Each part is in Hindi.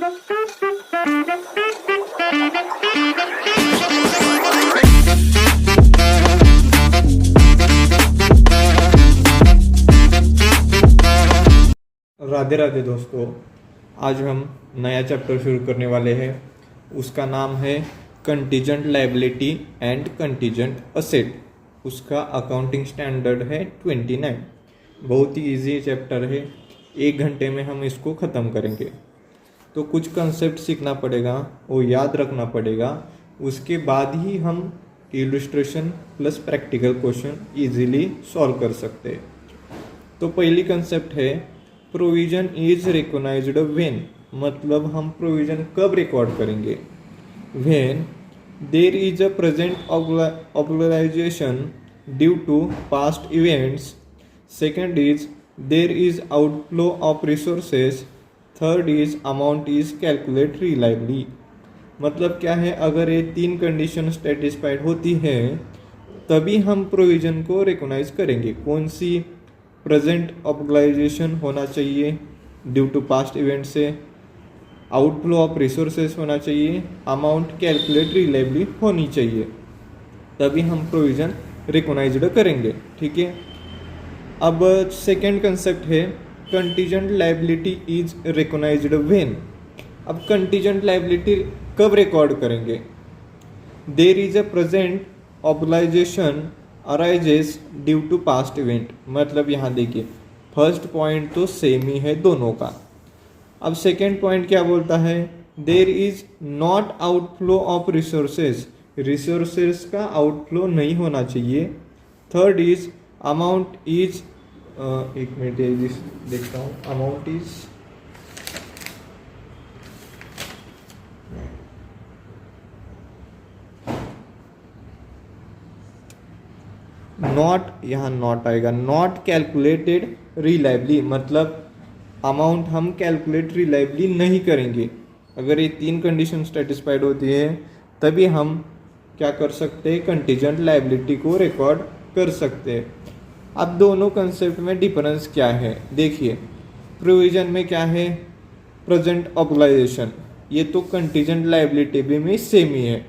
राधे राधे दोस्तों, आज हम नया चैप्टर शुरू करने वाले हैं। उसका नाम है contingent liability and contingent asset. उसका अकाउंटिंग स्टैंडर्ड है 29। बहुत ही इजी चैप्टर है, 1 घंटे में हम इसको ख़त्म करेंगे। तो कुछ कंसेप्ट सीखना पड़ेगा, वो याद रखना पड़ेगा, उसके बाद ही हम illustration plus practical question easily solve कर सकते हैं। तो पहली कंसेप्ट है प्रोविजन इज रिकॉग्नाइज्ड व्हेन, मतलब हम प्रोविजन कब रिकॉर्ड करेंगे। When there is a present obligation due to past events. Second is there is outflow of resources. Third is amount is calculate reliably. मतलब क्या है, अगर ये 3 कंडीशन सेटिस्फाइड होती है तभी हम प्रोविजन को रिकॉग्नाइज करेंगे। कौन सी? प्रेजेंट ऑब्लिगेशन होना चाहिए ड्यू टू पास्ट इवेंट से, आउटफ्लो ऑफ रिसोर्सेज होना चाहिए, अमाउंट कैलकुलेट रिलायबली होनी चाहिए, तभी हम प्रोविजन रिकॉग्नाइज्ड करेंगे। ठीक है। अब सेकेंड कंसेप्ट है contingent liability is recognised when. अब कंटीजेंट लायबिलिटी कब रिकॉर्ड करेंगे? There is a present obligation arises due to past event. मतलब यहाँ देखिए, फर्स्ट पॉइंट तो सेम ही है दोनों का। अब सेकेंड पॉइंट क्या बोलता है? There is not outflow of resources, resources का आउटफ्लो नहीं होना चाहिए। थर्ड इज अमाउंट इज, एक मिनट देखता हूँ, अमाउंट इज नॉट, यहाँ नॉट आएगा, नॉट कैलकुलेटेड रिलायबली, मतलब अमाउंट हम कैलकुलेट रिलायबली नहीं करेंगे। अगर ये 3 कंडीशन सेटिस्फाइड होती है तभी हम क्या कर सकते हैं, कंटीजेंट लायबिलिटी को रिकॉर्ड कर सकते हैं। अब दोनों कंसेप्ट में डिफरेंस क्या है देखिए। प्रोविजन में क्या है? प्रेजेंट ऑब्लिगेशन, ये तो कंटीजेंट लायबिलिटी भी में सेम ही है।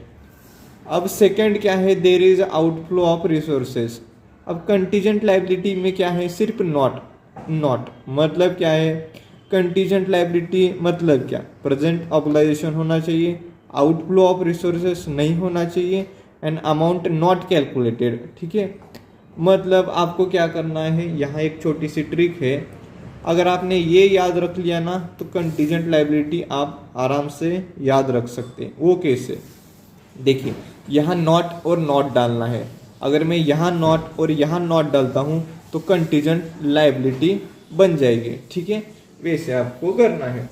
अब सेकंड क्या है? There is outflow of resources. अब कंटीजेंट लायबिलिटी में क्या है? सिर्फ नॉट। मतलब क्या है? कंटीजेंट लायबिलिटी मतलब क्या? प्रेजेंट ऑब्लिगेशन होना चाहिए, आउटफ्लो ऑफ रिसोर्सेज नहीं होना चाहिए, एंड अमाउंट नॉट कैलकुलेटेड। ठीक है। मतलब आपको क्या करना है, यहाँ एक छोटी सी ट्रिक है। अगर आपने ये याद रख लिया ना तो कंटीजेंट लायबिलिटी आप आराम से याद रख सकते हैं। वो कैसे? देखिए, यहाँ नॉट और नॉट डालना है। अगर मैं यहाँ नॉट और यहाँ नॉट डालता हूँ तो कंटीजेंट लायबिलिटी बन जाएगी। ठीक है, वैसे आपको करना है।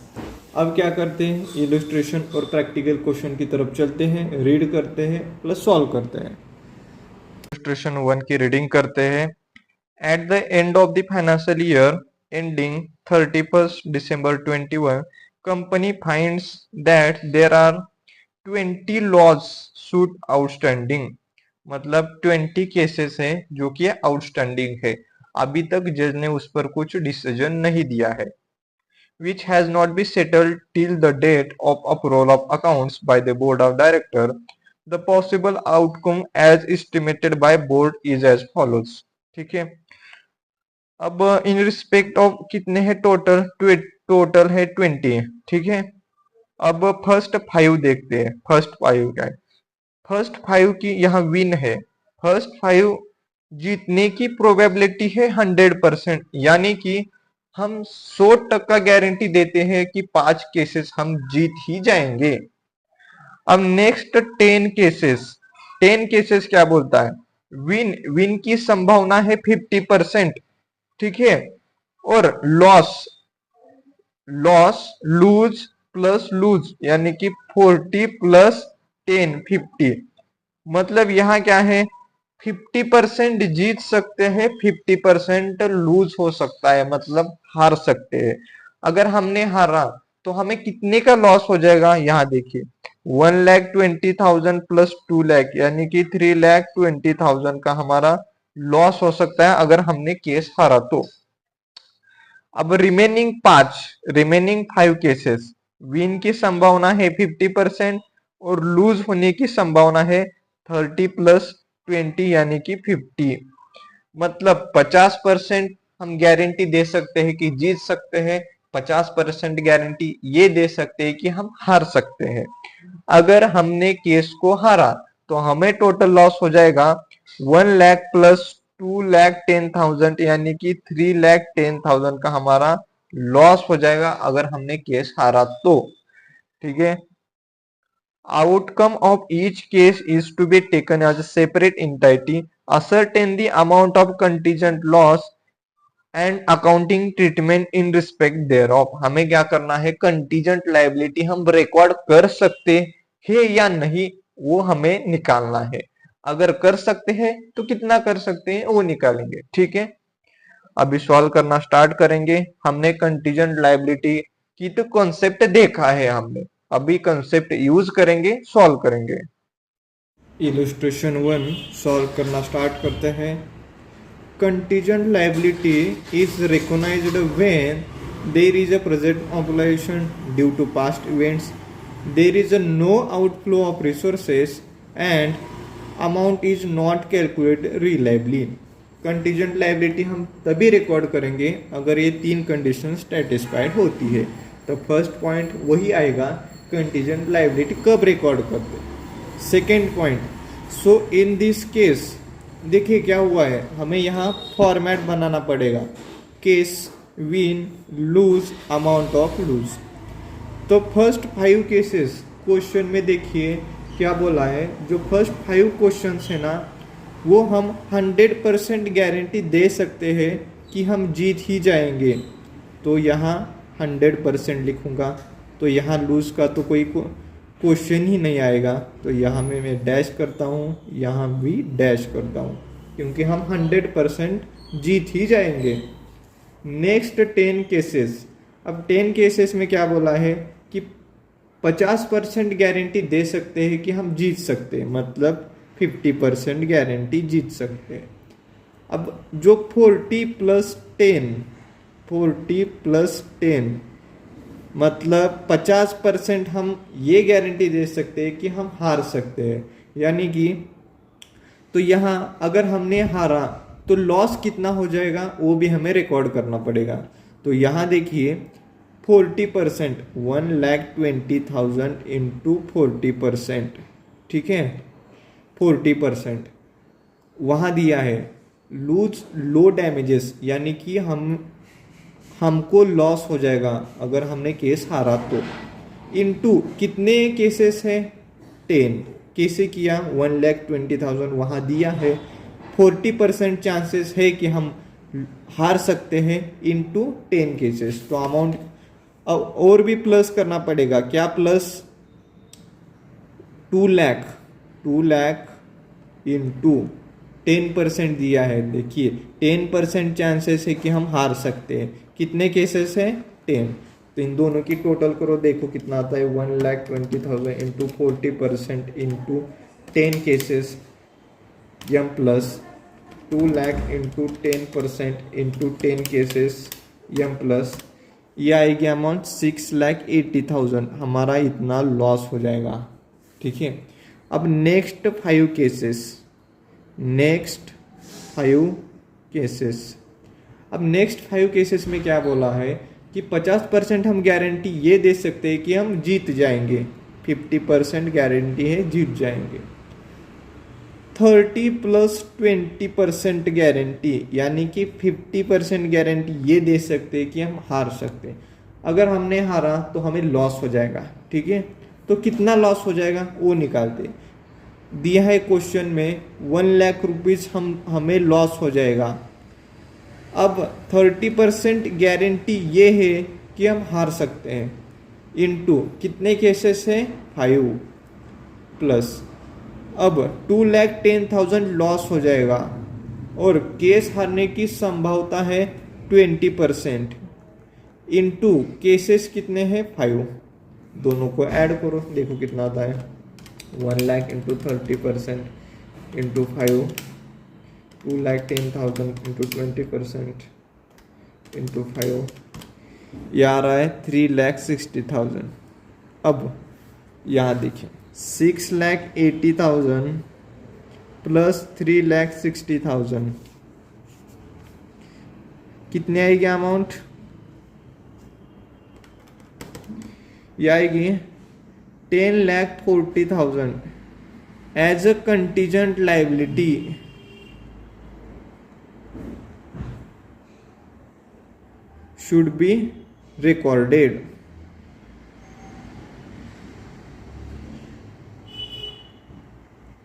अब क्या करते हैं, इलस्ट्रेशन और प्रैक्टिकल क्वेश्चन की तरफ चलते हैं, रीड करते हैं प्लस सॉल्व करते हैं। इलस्ट्रेशन 1 की रीडिंग करते हैं। At the end of the financial year ending 31 December 21, company finds that there are 20 lawsuits outstanding. मतलब 20 केसेस हैं जो कि आउटस्टैंडिंग है, अभी तक जज ने उस पर कुछ डिसीजन नहीं दिया है। which has not been settled till the date of approval of accounts by the board of director. The possible outcome as estimated by board is as follows. ठीक है। अब इन रिस्पेक्ट ऑफ कितने हैं टोटल? टोटल है 20। ठीक है। अब फर्स्ट 5 देखते हैं। फर्स्ट 5 क्या है? फर्स्ट 5 की यहाँ विन है। फर्स्ट 5 जीतने की प्रोबेबिलिटी है 100%, यानी कि हम 100% गारंटी देते हैं कि 5 केसेस हम जीत ही जाएंगे। अब नेक्स्ट 10 केसेस, 10 केसेस क्या बोलता है? विन की संभावना है 50%। ठीक है। और लूज प्लस लूज, यानी कि 40 प्लस 10 50। मतलब यहाँ क्या है, 50% जीत सकते हैं, 50% लूज हो सकता है, मतलब हार सकते हैं। अगर हमने हारा तो हमें कितने का लॉस हो जाएगा? यहाँ देखिए, 1,20,000 प्लस 2 लाख, यानी कि 3,20,000 का हमारा लॉस हो सकता है अगर हमने केस हारा तो। अब रिमेनिंग 5 केसेस, विन की संभावना है 50% और लूज होने की संभावना है 30 प्लस 20 यानी कि 50। मतलब 50% हम गारंटी दे सकते हैं कि जीत सकते हैं, 50% गारंटी ये दे सकते हैं कि हम हार सकते हैं। अगर हमने केस को हारा तो हमें टोटल लॉस हो जाएगा 1 लाख प्लस 2,10,000 यानी कि 3,10,000 का हमारा लॉस हो जाएगा अगर हमने केस हारा तो। ठीक है, outcome of each case is to be taken as a separate entity, ascertain the amount of contingent loss and accounting treatment in respect there of. हमें क्या करना है, कंटीजेंट लायबिलिटी हम रिकॉर्ड कर सकते हैं या नहीं वो हमें निकालना है। अगर कर सकते हैं तो कितना कर सकते हैं वो निकालेंगे। ठीक है, अभी सॉल्व करना स्टार्ट करेंगे। हमने कंटीजेंट लायबिलिटी की तो कॉन्सेप्ट देखा है हमने, अभी कंसेप्ट यूज करेंगे, सॉल्व करेंगे। इलस्ट्रेशन 1 सॉल्व करना स्टार्ट करते हैं। Contingent liability is recognized when there is a present obligation due to past events, there is a no outflow of resources and amount is not calculated reliably. Contingent liability हम तभी रिकॉर्ड करेंगे अगर ये तीन कंडीशन सेटिस्फाइड होती है। तो फर्स्ट पॉइंट वही आएगा, कंटीजेंट लायबिलिटी कब रिकॉर्ड करते। Second point, so in this case देखिए क्या हुआ है, हमें यहाँ फॉर्मेट बनाना पड़ेगा, case, win, lose, amount of lose. तो फर्स्ट 5 केसेस क्वेश्चन में देखिए क्या बोला है, जो फर्स्ट 5 क्वेश्चंस है ना वो हम 100% गारंटी दे सकते हैं कि हम जीत ही जाएंगे। तो यहाँ 100% लिखूँगा, तो यहाँ लूज का तो कोई क्वेश्चन ही नहीं आएगा। तो यहाँ में मैं डैश करता हूँ, यहाँ भी डैश करता हूँ, क्योंकि हम 100% जीत ही जाएंगे। Next 10 cases. अब 10 केसेस में क्या बोला है कि 50% गारंटी दे सकते हैं कि हम जीत सकते हैं, मतलब 50% गारंटी जीत सकते हैं। अब जो 40 प्लस 10 मतलब 50% हम ये गारंटी दे सकते हैं कि हम हार सकते हैं, यानी कि तो यहाँ अगर हमने हारा तो लॉस कितना हो जाएगा वो भी हमें रिकॉर्ड करना पड़ेगा। तो यहाँ देखिए 40%, 1,20,000 इंटू 40%, ठीक है, 40% वहाँ दिया है। लूज लो डैमेजेस यानी कि हमको लॉस हो जाएगा अगर हमने केस हारा तो, इनटू कितने केसेस हैं, 10 कैसे किया, 1,20,000 वहाँ दिया है, 40% चांसेस है कि हम हार सकते हैं इनटू 10 केसेस। तो अमाउंट और भी प्लस करना पड़ेगा, क्या प्लस, 2 लाख इंटू 10% दिया है। देखिए 10% चांसेस है कि हम हार सकते हैं, कितने केसेस हैं, 10। तो इन दोनों की टोटल करो, देखो कितना आता है, 1,20,000 इंटू 40% इंटू 10 केसेस, यम plus 2 lakh into 10% into 10 cases, यम प्लस, ये आएगी अमाउंट 6,80,000। हमारा इतना लॉस हो जाएगा। ठीक है, अब नेक्स्ट 5 केसेस। अब नेक्स्ट 5 केसेस में क्या बोला है कि 50% हम गारंटी ये दे सकते हैं कि हम जीत जाएंगे, 50% गारंटी है जीत जाएंगे। 30 प्लस 20% गारंटी यानी कि 50% गारंटी ये दे सकते हैं कि हम हार सकते हैं। अगर हमने हारा तो हमें लॉस हो जाएगा। ठीक है, तो कितना लॉस हो जाएगा वो निकालते। दिया है क्वेश्चन में 1 लाख रुपीज़ हमें लॉस हो जाएगा। अब 30% गारंटी ये है कि हम हार सकते हैं, इनटू कितने केसेस हैं, 5 प्लस, अब 2,10,000 लॉस हो जाएगा और केस हारने की संभावना है 20%, इनटू केसेस कितने हैं, 5। दोनों को ऐड करो, देखो कितना आता है, 1 lakh into 30% into 5, 2,10,000 into 20% into 5, ये आ रहा है 3,60,000। अब यहाँ देखिए 6,80,000 प्लस 3,60,000 कितनी आएगी अमाउंट? ये आएगी 10,40,000 as a contingent liability should be recorded.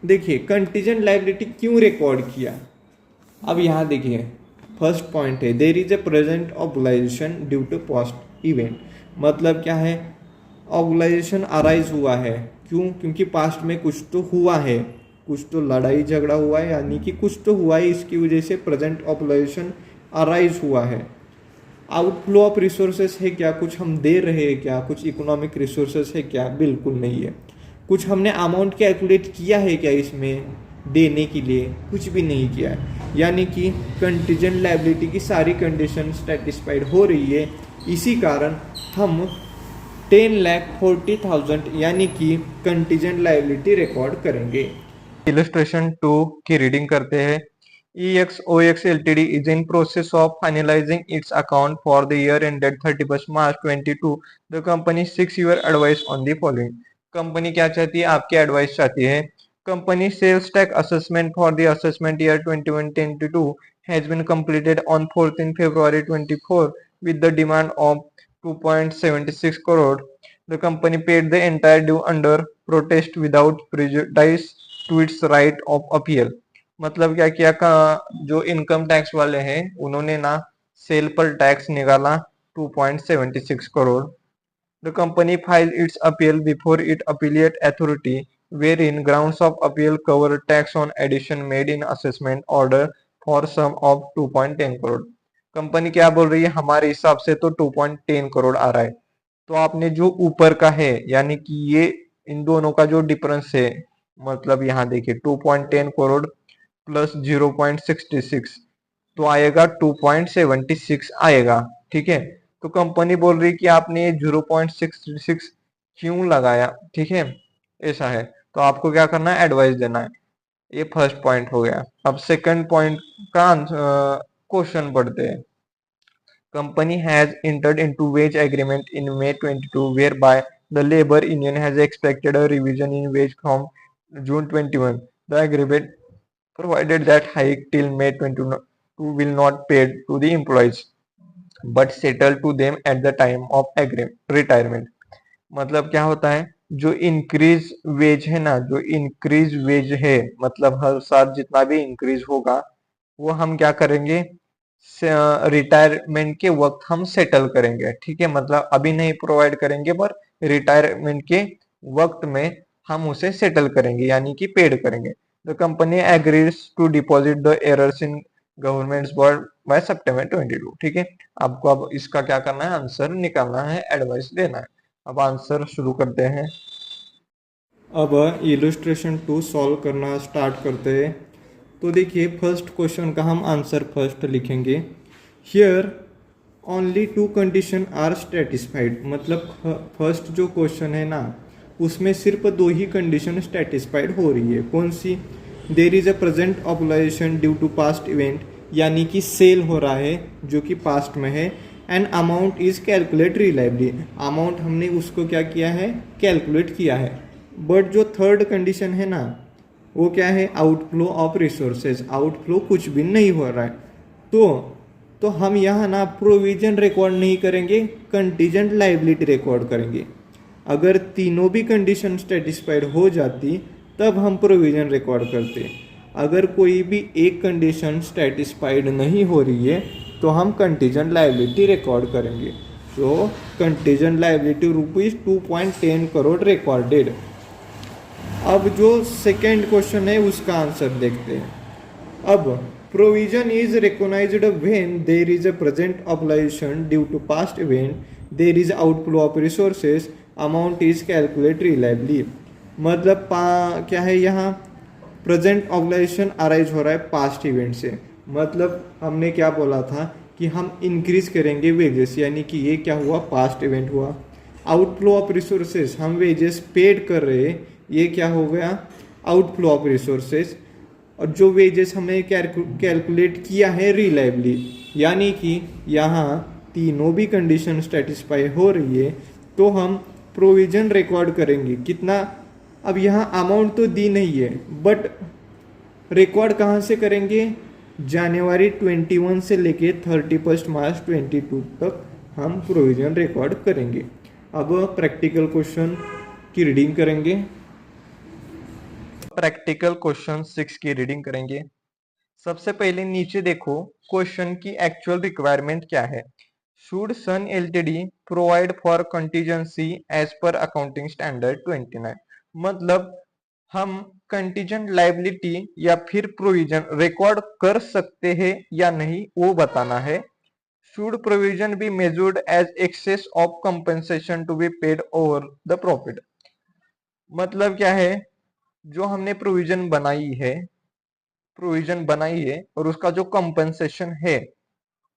देखिए कंटीजेंट लाइबिलिटी क्यों रिकॉर्ड किया? अब यहां देखिए फर्स्ट पॉइंट है there is a present obligation due to past event. मतलब क्या है? ऑब्लाइजेशन अराइज हुआ है। क्यों? क्योंकि पास्ट में कुछ तो हुआ है, कुछ तो लड़ाई झगड़ा हुआ है, यानी कि कुछ तो हुआ है, इसकी वजह से प्रेजेंट ऑब्लाइजेशन अराइज हुआ है। आउटफ्लो ऑफ रिसोर्सेस है क्या? कुछ हम दे रहे हैं क्या? कुछ इकोनॉमिक रिसोर्सेस है क्या? बिल्कुल नहीं है। कुछ हमने अमाउंट कैलकुलेट किया है क्या इसमें देने के लिए? कुछ भी नहीं किया है। यानी कि कंटीजेंट लायबिलिटी की सारी कंडीशन सेटिस्फाइड हो रही है। इसी कारण हम 10,40,000 यानी कि कंटीजेंट लायबिलिटी रिकॉर्ड करेंगे। इलस्ट्रेशन 2 की रीडिंग करते हैं। EXOX Ltd is in process of finalizing its account for the year ended 31st March 22. The company seeks your advice on the following. Company क्या चाहती है? आपकी एडवाइस चाहती है। Company sales tax assessment for the assessment year 21-22 has been completed on 14 February 24 with the demand of 2.76 crore. The company paid the entire due under protest without prejudice to its right of appeal. मतलब क्या किया का जो इनकम टैक्स वाले हैं उन्होंने ना सेल पर टैक्स निकाला 2.76 crore. The company filed its appeal before its appellate authority, wherein grounds of appeal cover tax on addition made in assessment order for sum of 2.10 crore. Company क्या बोल रही है? हमारे हिसाब से तो 2.10 करोड़ आ रहा है, तो आपने जो ऊपर का है यानी कि ये इन दोनों का जो डिफरेंस है, मतलब यहाँ देखिए 2.10 करोड़ प्लस 0.66 तो आएगा 2.76 आएगा। ठीक है, तो कंपनी बोल रही कि आपने ये 0.66 क्यों लगाया? ठीक है, ऐसा है तो आपको क्या करना है? एडवाइस देना है। ये फर्स्ट पॉइंट हो गया। अब सेकंड पॉइंट का क्वेश्चन पढ़ते हैं। Company has entered into wage agreement in May 22 whereby the labor union has expected a revision in wage from June 21. The agreement provided that hike till May 22 will not paid to the employees but settled to them at the time of retirement. मतलब क्या होता है? जो इंक्रीज वेज है ना, जो इंक्रीज वेज है मतलब हर साल जितना भी इंक्रीज होगा वो हम क्या करेंगे? रिटायरमेंट के वक्त हम सेटल करेंगे। ठीक है, मतलब अभी नहीं प्रोवाइड करेंगे पर रिटायरमेंट के वक्त में हम उसे सेटल करेंगे यानी कि पेड करेंगे। The company agrees to deposit the arrears in government's board by सितंबर 22। ठीक है, आपको अब इसका क्या करना है? आंसर निकालना है, एडवाइस देना है। अब आंसर शुरू करते हैं। अब इलस्ट्रेशन 2 सॉल्व करना स्टार्ट करते हैं। तो देखिए फर्स्ट क्वेश्चन का हम आंसर फर्स्ट लिखेंगे। Here only 2 condition are satisfied. मतलब फर्स्ट जो क्वेश्चन है ना उसमें सिर्फ 2 ही कंडीशन सेटिस्फाइड हो रही है। कौन सी? There is a present obligation due to past event, यानी कि सेल हो रहा है जो कि पास्ट में है। And amount is calculate reliably, amount हमने उसको क्या किया है? कैलकुलेट किया है। बट जो थर्ड कंडीशन है ना वो क्या है? आउटफ्लो ऑफ रिसोर्सेज, आउटफ्लो कुछ भी नहीं हो रहा है। तो हम यहाँ ना प्रोविजन रिकॉर्ड नहीं करेंगे, कंटीजेंट लायबिलिटी रिकॉर्ड करेंगे। अगर तीनों भी कंडीशन सेटिस्फाइड हो जाती तब हम प्रोविजन रिकॉर्ड करते। अगर कोई भी एक कंडीशन सेटिस्फाइड नहीं हो रही है तो हम कंटीजेंट लायबिलिटी रिकॉर्ड करेंगे। तो contingent liability rupees 2.10 crore recorded. अब जो सेकेंड क्वेश्चन है उसका आंसर देखते हैं। अब provision is recognised when there is a present obligation due to past event, there is outflow of resources, amount is calculate reliably. मतलब क्या है यहाँ? प्रेजेंट ऑब्लाइजेशन अराइज हो रहा है पास्ट इवेंट से। मतलब हमने क्या बोला था कि हम इंक्रीज करेंगे वेजेस, यानी कि ये क्या हुआ? पास्ट इवेंट हुआ। आउटफ्लो ऑफ रिसोर्सेज, हम वेजेस पेड कर रहे, ये क्या हो गया, आउटफ्लो ऑफ रिसोर्सेज। और जो वेजेस हमें कैलकुलेट किया है रिलायबली, यानी कि यहाँ तीनों भी कंडीशन सेटिस्फाई हो रही है, तो हम प्रोविजन रिकॉर्ड करेंगे कितना। अब यहाँ अमाउंट तो दी नहीं है, बट रिकॉर्ड कहाँ से करेंगे, जनवरी 21 से लेके 31 मार्च 22 तक हम प्रोविजन रिकॉर्ड करेंगे। अब प्रैक्टिकल क्वेश्चन की रीडिंग करेंगे। प्रैक्टिकल क्वेश्चन 6 की रीडिंग करेंगे। सबसे पहले नीचे देखो, क्वेश्चन की एक्चुअल रिक्वायरमेंट क्या है। Should Sun LTD provide for contingency as per accounting standard 29, मतलब हम कंटीजेंट लायबिलिटी या फिर प्रोविजन रिकॉर्ड कर सकते हैं या नहीं, वो बताना है। Should provision be measured as excess of compensation to be paid over the profit, मतलब क्या है, जो हमने प्रोविजन बनाई है और उसका जो कंपेंसेशन है,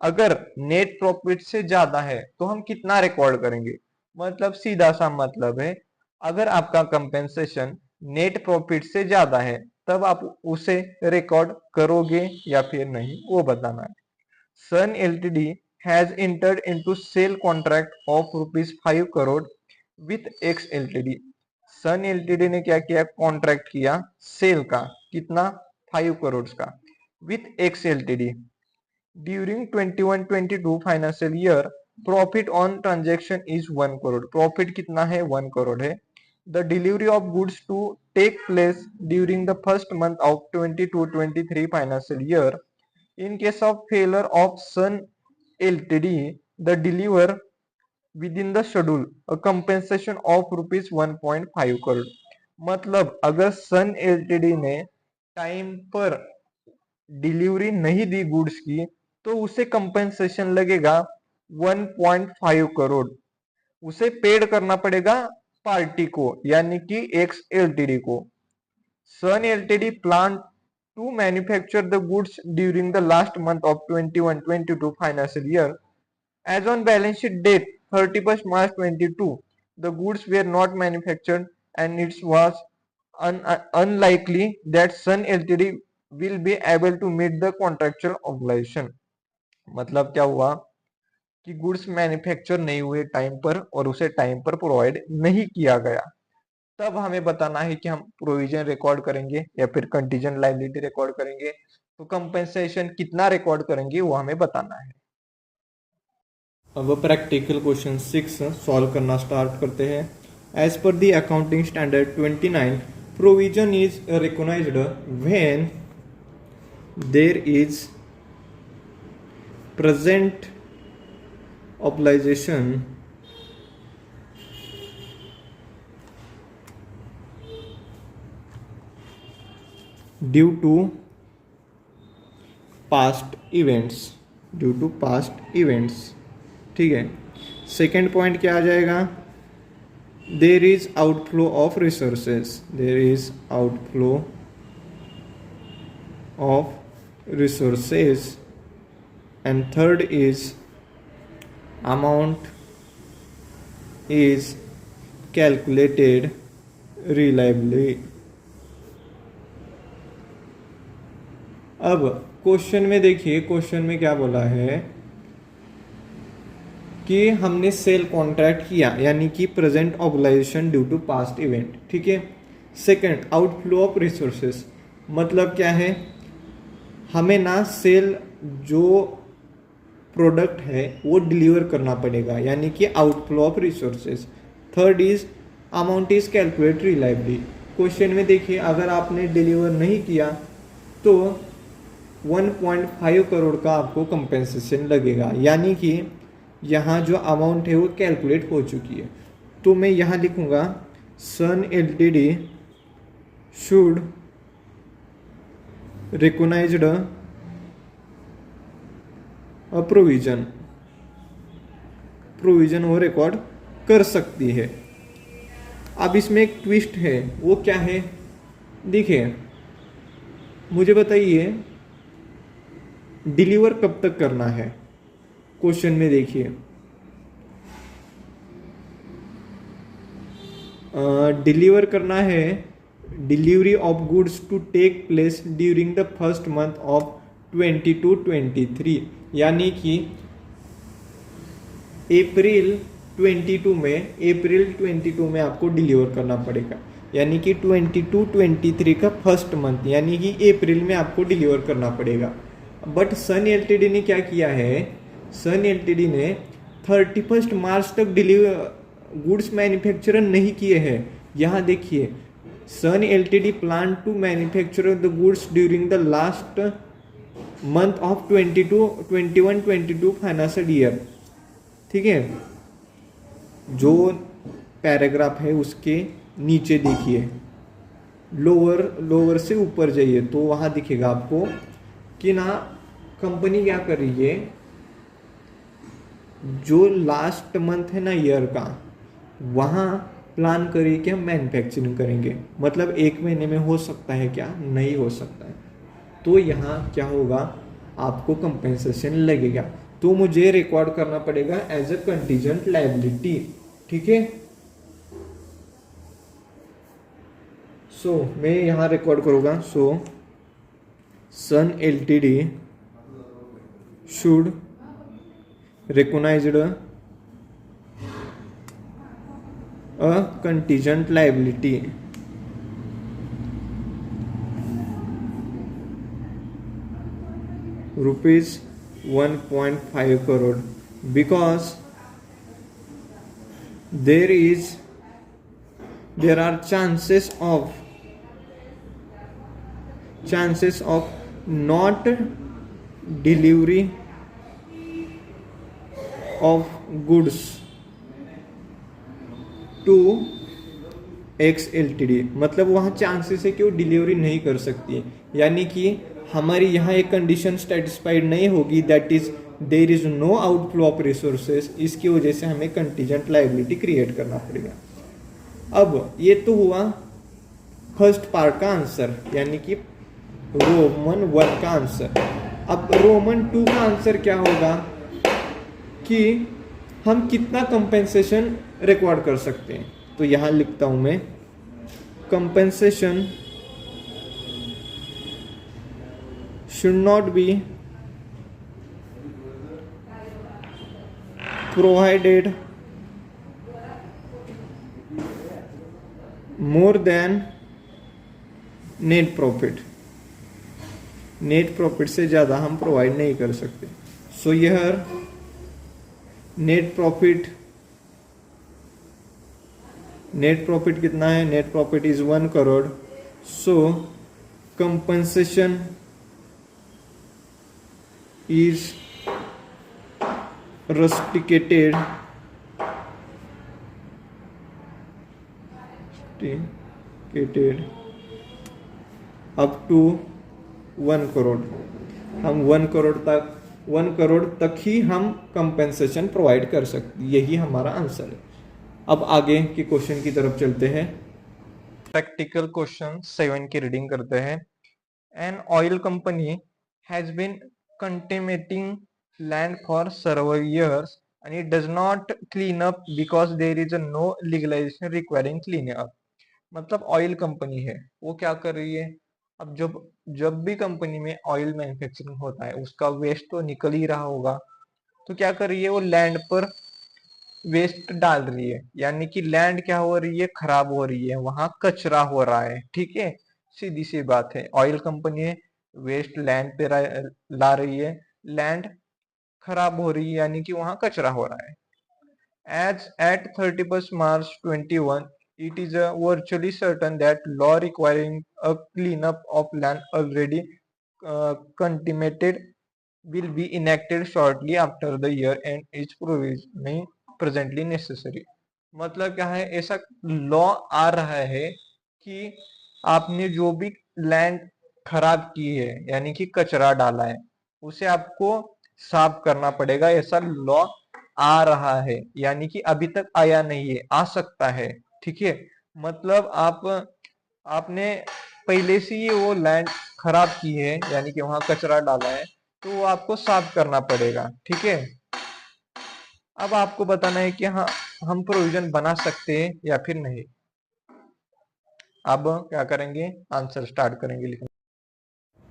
अगर नेट प्रॉफिट से ज्यादा है तो हम कितना रिकॉर्ड करेंगे। मतलब सीधा सा मतलब है, अगर आपका कंपेंसेशन नेट प्रॉफिट से ज्यादा है तब आप उसे रिकॉर्ड करोगे या फिर नहीं, वो बताना है। Sun LTD has entered into sale contract of ₹5 crore with X LTD. Sun LTD ने क्या किया, कॉन्ट्रैक्ट किया सेल का, कितना, 5 करोड़ का, with X LTD. During 21-22 financial year profit on transaction is 1 crore, profit कितना है, 1 करोड़ है। The delivery of goods to take place during the first month of 22-23 financial year. In case of failure of Sun Ltd, the deliver within the schedule a compensation of ₹1.5 crore. मतलब अगर सन एलटीडी ने टाइम पर डिलीवरी नहीं दी गुड्स की तो उसे कंपेंसेशन लगेगा 1.5 करोड़, उसे पेड करना पड़ेगा पार्टी को, यानी कि एक्स एलटीडी को। Sun Ltd planned to manufacture the goods during the last month of 21-22 financial year. As on balance sheet date 31st March 22, the goods were not manufactured and it was unlikely that Sun Ltd will be able to meet the contractual obligation. मतलब क्या हुआ कि गुड्स मैन्युफैक्चर नहीं हुए टाइम पर और उसे टाइम पर प्रोवाइड नहीं किया गया, तब हमें बताना है कि हम प्रोविजन रिकॉर्ड करेंगे या फिर कंटीजेंट लायबिलिटी रिकॉर्ड करेंगे। तो कंपेंसेशन कितना रिकॉर्ड करेंगे वो हमें बताना है। अब प्रैक्टिकल क्वेश्चन 6 सॉल्व करना स्टार्ट करते हैं। As per the accounting standard 29, provision is recognised when there is present obligation due to past events, ठीक है। सेकेंड पॉइंट क्या आ जाएगा, there is outflow of resources, and third is amount is calculated reliably। अब क्वेश्चन में देखिए, क्वेश्चन में क्या बोला है कि हमने सेल कॉन्ट्रैक्ट किया, यानी कि present obligation due to past event, ठीक है। सेकंड, आउटफ्लो ऑफ रिसोर्सेस, मतलब क्या है, हमें ना सेल जो प्रोडक्ट है वो डिलीवर करना पड़ेगा, यानी कि outflow of resources. Third is amount is calculate reliably. Question में देखिए, अगर आपने डिलीवर नहीं किया तो 1.5 करोड़ का आपको कंपेंसेशन लगेगा, यानी कि यहाँ जो अमाउंट है वो कैलकुलेट हो चुकी है। तो मैं यहाँ लिखूँगा सन एलटीडी शुड रिकॉग्नाइज्ड प्रोविजन वो रिकॉर्ड कर सकती है। अब इसमें एक ट्विस्ट है, वो क्या है, देखिए मुझे बताइए डिलीवर कब तक करना है। क्वेश्चन में देखिए डिलीवर करना है, delivery of goods to take place during the first month of 22-23, यानी कि अप्रैल 22 में आपको डिलीवर करना पड़ेगा, यानी कि 22-23 का फर्स्ट मंथ यानी कि अप्रैल में आपको डिलीवर करना पड़ेगा। बट सन एलटीडी ने क्या किया है, सन एलटीडी ने 31 मार्च तक डिलीवर गुड्स मैन्युफैक्चर नहीं किए हैं। यहाँ देखिए, Sun LTD plan to manufacture the goods during the last month of 21-22 financial year. ठीक है, जो पैराग्राफ है उसके नीचे देखिए, लोअर से ऊपर जाइए तो वहाँ दिखेगा आपको कि ना कंपनी क्या कर रही है, जो लास्ट मंथ है ना ईयर का, वहाँ प्लान करिए कि हम मैन्युफैक्चरिंग करेंगे। मतलब एक महीने में हो सकता है क्या, नहीं हो सकता है, तो यहाँ क्या होगा, आपको कंपेंसेशन लगेगा, तो मुझे रिकॉर्ड करना पड़ेगा एज अ कंटीजेंट लायबिलिटी। ठीक है, सो मैं यहाँ रिकॉर्ड करूँगा। So Sun LTD should recognized a contingent liability rupees 1.5 crore because there are chances of not delivery of goods to x LTD, मतलब वहाँ चांसेस है कि वो डिलीवरी नहीं कर सकती, यानी कि हमारी यहाँ एक कंडीशन सेटिस्फाइड नहीं होगी, that is there is no outflow of resources. इसकी वजह से हमें कंटीजेंट लायबिलिटी क्रिएट करना पड़ेगा। अब ये तो हुआ फर्स्ट पार्ट का आंसर, यानी कि रोमन 1 का आंसर। अब रोमन 2 का आंसर क्या होगा कि हम कितना कंपेंसेशन रिकॉर्ड कर सकते हैं। तो यहां लिखता हूं मैं, compensation should not be provided more than net profit. Net profit से ज़्यादा हम प्रोवाइड नहीं कर सकते। सो यह नेट प्रॉफिट कितना है, net profit is 1 crore. So compensation is rusticated up to 1 crore. हम 1 करोड़ तक ही हम कंपेंसेशन प्रोवाइड कर सकते, यही हमारा आंसर है। अब आगे के क्वेश्चन की तरफ चलते हैं। प्रैक्टिकल क्वेश्चन 7 की रीडिंग करते हैं। An oil company has been contaminating land for several years and it does not clean up because there is no legalization requiring cleaning up। मतलब ऑयल कंपनी है, वो क्या कर रही है, अब जब भी कंपनी में ऑयल मैन्युफैक्चरिंग होता है उसका वेस्ट तो निकल ही रहा होगा, तो क्या कर रही है, वो लैंड पर वेस्ट डाल रही है, यानी कि लैंड क्या हो रही है, खराब हो रही है, वहां कचरा हो रहा है। ठीक है, सीधी सी बात है, ऑयल कंपनी वेस्ट लैंड पे ला रही है, लैंड खराब हो रही है, यानी कि वहां कचरा हो रहा है। As at 31st March 21, it is virtually certain that law requiring a cleanup of land already contaminated will be enacted shortly after the year and is provisionally presently necessary। मतलब क्या है, ऐसा लॉ आ रहा है कि आपने जो भी लैंड खराब की है, यानी कि कचरा डाला है, उसे आपको साफ करना पड़ेगा, ऐसा लॉ आ रहा है, यानी कि अभी तक आया नहीं है, आ सकता है। ठीक है, मतलब आपने पहले से ही वो लैंड खराब की है, यानी कि वहां कचरा डाला है, तो वो आपको साफ करना पड़ेगा। ठीक है, अब आपको बताना है कि हाँ हम प्रोविजन बना सकते हैं या फिर नहीं। अब क्या करेंगे, आंसर स्टार्ट करेंगे लिखना।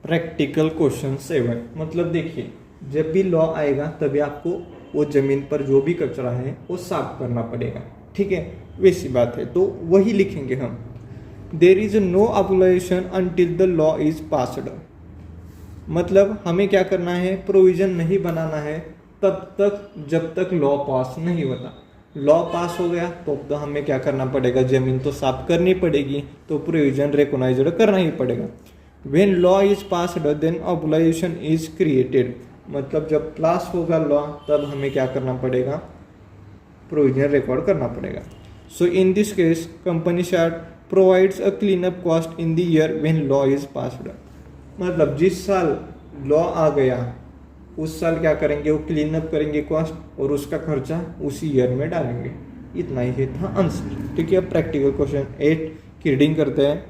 प्रैक्टिकल क्वेश्चन 7, मतलब देखिए जब भी लॉ आएगा तभी आपको वो जमीन पर जो भी कचरा है वो साफ करना पड़ेगा, ठीक है, वैसी बात है तो वही लिखेंगे हम। There is no abolition until the law is passed, मतलब हमें क्या करना है, प्रोविजन नहीं बनाना है तब तक जब तक लॉ पास नहीं होता। लॉ पास हो गया तो हमें क्या करना पड़ेगा, जमीन तो साफ करनी पड़ेगी, तो प्रोविजन रिकॉग्नाइज्ड करना ही पड़ेगा। When law is passed then obligation is created, मतलब जब पास होगा लॉ तब हमें क्या करना पड़ेगा, प्रोविजन रिकॉर्ड करना पड़ेगा। So in this case company short provides a clean up cost in the year when law is passed, मतलब जिस साल लॉ आ गया उस साल क्या करेंगे, वो क्लीन अप करेंगे कॉस्ट और उसका खर्चा उसी ईयर में डालेंगे। इतना ही था आंसर, ठीक है। प्रैक्टिकल क्वेश्चन 8 की रीडिंग करते हैं।